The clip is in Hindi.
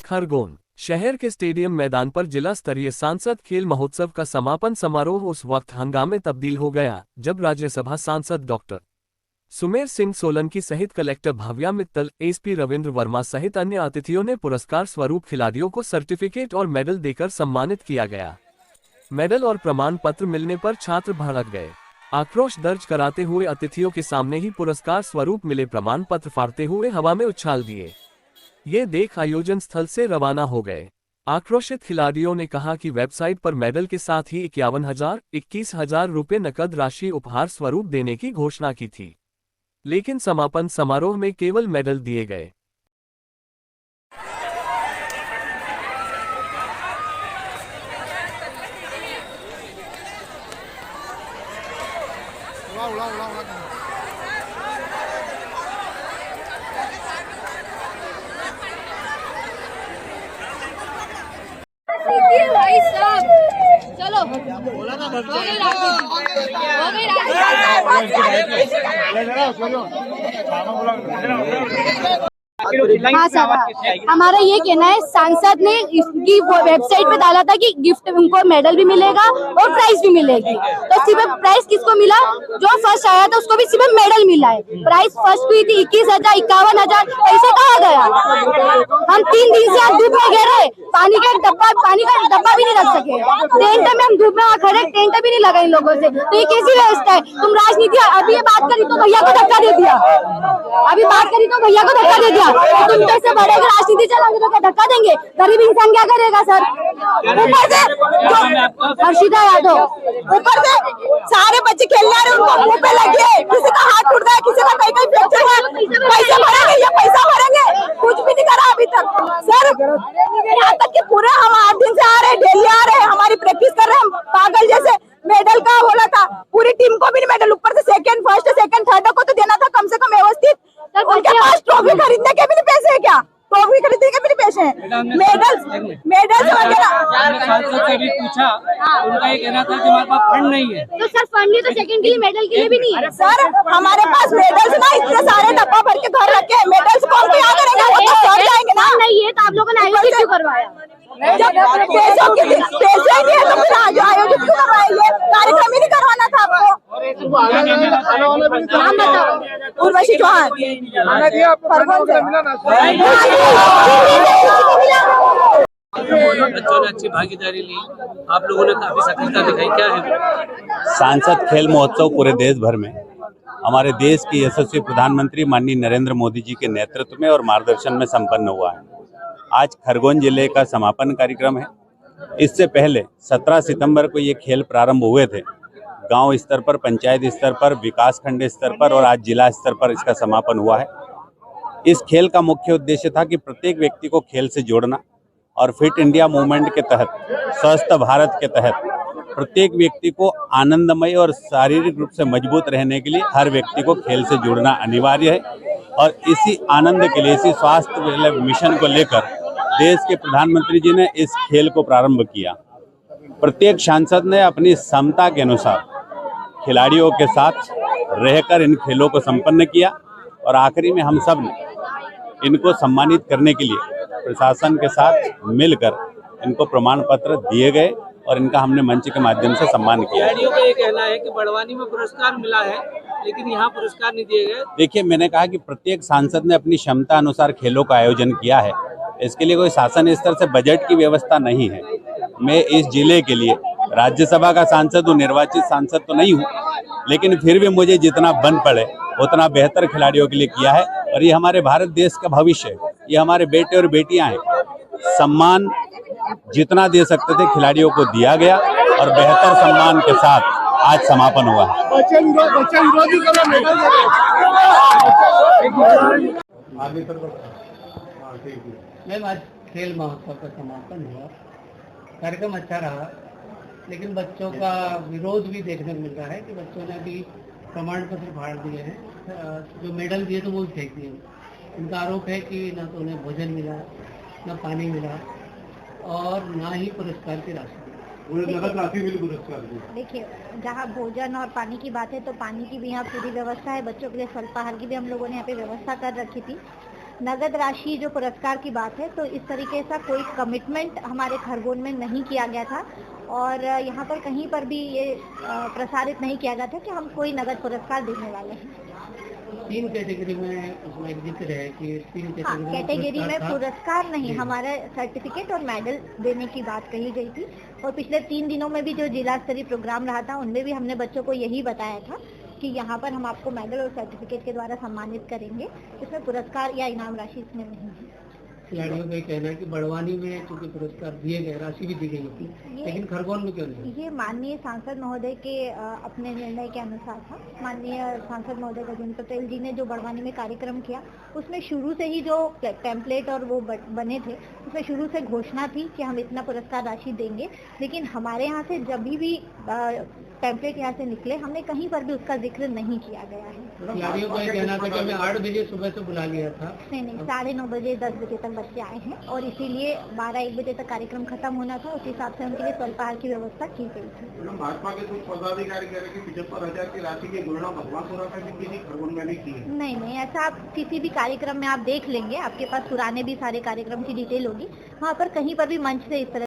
खरगोन शहर के स्टेडियम मैदान पर जिला स्तरीय सांसद खेल महोत्सव का समापन समारोह उस वक्त हंगामे तब्दील हो गया जब राज्यसभा सांसद डॉक्टर सुमेर सिंह सोलंकी सहित कलेक्टर भाव्या मित्तल, एसपी रविंद्र वर्मा सहित अन्य अतिथियों ने पुरस्कार स्वरूप खिलाड़ियों को सर्टिफिकेट और मेडल देकर सम्मानित किया गया। मेडल और प्रमाण पत्र मिलने पर छात्र भड़क गए। आक्रोश दर्ज कराते हुए अतिथियों के सामने ही पुरस्कार स्वरूप मिले प्रमाण पत्र फाड़ते हुए हवा में उछाल दिए। ये देख आयोजन स्थल से रवाना हो गए। आक्रोशित खिलाड़ियों ने कहा कि वेबसाइट पर मेडल के साथ ही 51,000-21,000 रुपये नकद राशि उपहार स्वरूप देने की घोषणा की थी, लेकिन समापन समारोह में केवल मेडल दिए गए। भाई साहब चलो हाँ सर, हमारा ये कहना है, सांसद ने इसकी वेबसाइट पे डाला था कि गिफ्ट उनको मेडल भी मिलेगा और प्राइज भी मिलेगी। तो सिर्फ प्राइज किसको मिला? जो फर्स्ट आया था उसको भी सिर्फ मेडल मिला है। प्राइज फर्स्ट हुई थी 21,000, 51,000, पैसे कहाँ गया? हम 3 दिन से धूप में गिर रहे, पानी का डब्बा भी नहीं रख सके। टेंट में हम धूप में खड़े, टेंट भी नहीं लगा इन लोगों से। तो ये कैसी व्यवस्था है? तुम राजनीति अभी ये बात करी तो भैया को धक्का दे दिया, तुम कैसे बढ़ेगा? राजनीति चलाएंगे तो क्या धक्का देंगे? गरीब इंसान क्या करेगा सर? ऊपर से हर्षिता यादव, ऊपर से सारे बच्चे खेलने आ रहे, उनको मुंह पे लगे, किसी का हाथ टूट गया, किसी का कहीं फ्रैक्चर हुआ, पैसे भरेंगे, ये पैसा भरेंगे, कुछ भी नहीं करा अभी तक सर। यहाँ तक कि पूरे हम 8 दिन से आ रहे, डेली आ रहे, हमारी प्रैक्टिस कर रहे हैं पागल जैसे। मेडल का बोला था, पूरी टीम को भी मेडल, ऊपर से फर्स्ट, सेकंड, थर्ड को तो देना था कम से कम व्यवस्थित। उनके पास ट्रॉफी खरीदने के भी नहीं पैसे है क्या? ट्रॉफी खरीदने के भी नहीं पैसे हैं। मेडल वगैरह सांसद से भी पूछा, उनका ये कहना था कि हमारे पास फंड नहीं है। तो सर फंड नहीं तो सेकंड के लिए मेडल के लिए भी नहीं है सर। हमारे पास मेडल्स ना इतने सारे डब्बा भर के घर रखे हैं, मेडल्स कौन को याद करेगा? वो तो सर जाएंगे ना। नहीं है तो आप लोगों ने आयोजित क्यों करवाया? जब पैसे ही नहीं है तो फिर आयोजित क्यों करवाएंगे? कार्यक्रम ही नहीं करवाना था आपको। नाम बताओ। उर्वशी चौहान। बच्चों ने अच्छी भागीदारी ली, आप लोगों ने काफी सक्रियता दिखाई, क्या है? सांसद खेल महोत्सव पूरे देश भर में हमारे देश के यशस्वी प्रधानमंत्री माननीय नरेंद्र मोदी जी के नेतृत्व में और मार्गदर्शन में संपन्न हुआ है। आज खरगोन जिले का समापन कार्यक्रम है। इससे पहले 17 सितंबर को ये खेल प्रारंभ हुए थे, गांव स्तर पर, पंचायत स्तर पर, विकास खंड स्तर पर, और आज जिला स्तर पर इसका समापन हुआ है। इस खेल का मुख्य उद्देश्य था कि प्रत्येक व्यक्ति को खेल से जोड़ना और फिट इंडिया मूवमेंट के तहत, स्वस्थ भारत के तहत प्रत्येक व्यक्ति को आनंदमय और शारीरिक रूप से मजबूत रहने के लिए हर व्यक्ति को खेल से जुड़ना अनिवार्य है। और इसी आनंद के लिए, इसी स्वास्थ्य मिशन को लेकर देश के प्रधानमंत्री जी ने इस खेल को प्रारंभ किया। प्रत्येक सांसद ने अपनी क्षमता के अनुसार खिलाड़ियों के साथ रहकर इन खेलों को संपन्न किया और आखिरी में हम सब ने इनको सम्मानित करने के लिए प्रशासन के साथ मिलकर इनको प्रमाण पत्र दिए गए और इनका हमने मंच के माध्यम से सम्मान किया। खिलाड़ियों का ये कहना है कि बड़वानी में पुरस्कार मिला है लेकिन यहाँ पुरस्कार नहीं दिए गए। देखिए, मैंने कहा कि प्रत्येक सांसद ने अपनी क्षमता अनुसार खेलों का आयोजन किया है। इसके लिए कोई शासन स्तर से बजट की व्यवस्था नहीं है। मैं इस जिले के लिए राज्यसभा का सांसद हूँ, निर्वाचित सांसद तो नहीं हूँ, लेकिन फिर भी मुझे जितना बन पड़े उतना बेहतर खिलाड़ियों के लिए किया है। और ये हमारे भारत देश का भविष्य है, ये हमारे बेटे और बेटियां हैं। सम्मान जितना दे सकते थे खिलाड़ियों को दिया गया और बेहतर सम्मान के साथ आज समापन हुआ है। मैम, आज खेल महोत्सव का समापन हुआ, कार्यक्रम अच्छा रहा, लेकिन बच्चों का विरोध भी देखने को मिल रहा है कि बच्चों ने अभी प्रमाण पत्र फाड़ दिए हैं, जो मेडल दिए तो वो भी फेंक दिए। उनका आरोप है कि ना तो उन्हें भोजन मिला, ना पानी मिला और ना ही पुरस्कार की राशि। देखिए, जहाँ भोजन और पानी की बात है तो पानी की भी यहाँ पूरी व्यवस्था है। बच्चों के लिए स्वल्पाहार की भी हम लोगों ने यहाँ पे व्यवस्था कर रखी थी। नगद राशि जो पुरस्कार की बात है, तो इस तरीके से कोई कमिटमेंट हमारे खरगोन में नहीं किया गया था और यहाँ पर कहीं पर भी ये प्रसारित नहीं किया गया था कि हम कोई नगद पुरस्कार देने वाले हैं। 3 कैटेगरी में उसमें एक जिक्र है कि 3 कैटेगरी में था। पुरस्कार नहीं, हमारा सर्टिफिकेट और मेडल देने की बात कही गई थी और पिछले 3 दिनों में भी जो जिला स्तरीय प्रोग्राम रहा था उनमें भी हमने बच्चों को यही बताया था कि यहाँ पर हम आपको मेडल और सर्टिफिकेट के द्वारा सम्मानित करेंगे। इसमें पुरस्कार या इनाम राशि इसमें नहीं है। खिलाड़ियों का कहना है कि बड़वानी में चूंकि पुरस्कार दिए गए, राशि भी दी गई थी, लेकिन खरगोन में क्यों नहीं? ये माननीय सांसद महोदय के अपने निर्णय के अनुसार था। माननीय सांसद महोदय गजेंद्र पटेल जी ने जो बड़वानी में कार्यक्रम किया उसमें शुरू से ही जो टेम्पलेट और वो बने थे उसमें शुरू से घोषणा थी कि हम इतना पुरस्कार राशि देंगे, लेकिन हमारे यहाँ से जब भी टेम्पलेट यहाँ से निकले हमने कहीं पर भी उसका जिक्र नहीं किया गया है। खिलाड़ियों का कहना था कि हमें 8 बजे सुबह से बुला लिया था। नहीं, 9:30 बजे 10 बजे तक बच्चे आए हैं और इसीलिए 12-1 बजे तक कार्यक्रम खत्म होना था, उस हिसाब से उनके लिए स्वल्पाहार की व्यवस्था की गई थी। भाजपा के कुछ पदाधिकारी कह रहे हैं कि 75,000 की राशि की गणना भगवानपुरा का किसी खरगोन में नहीं की है। नहीं, ऐसा आप किसी भी कार्यक्रम में आप देख लेंगे, आपके पास पुराने भी सारे कार्यक्रम की डिटेल होगी, वहाँ पर कहीं पर भी मंच से इस तरह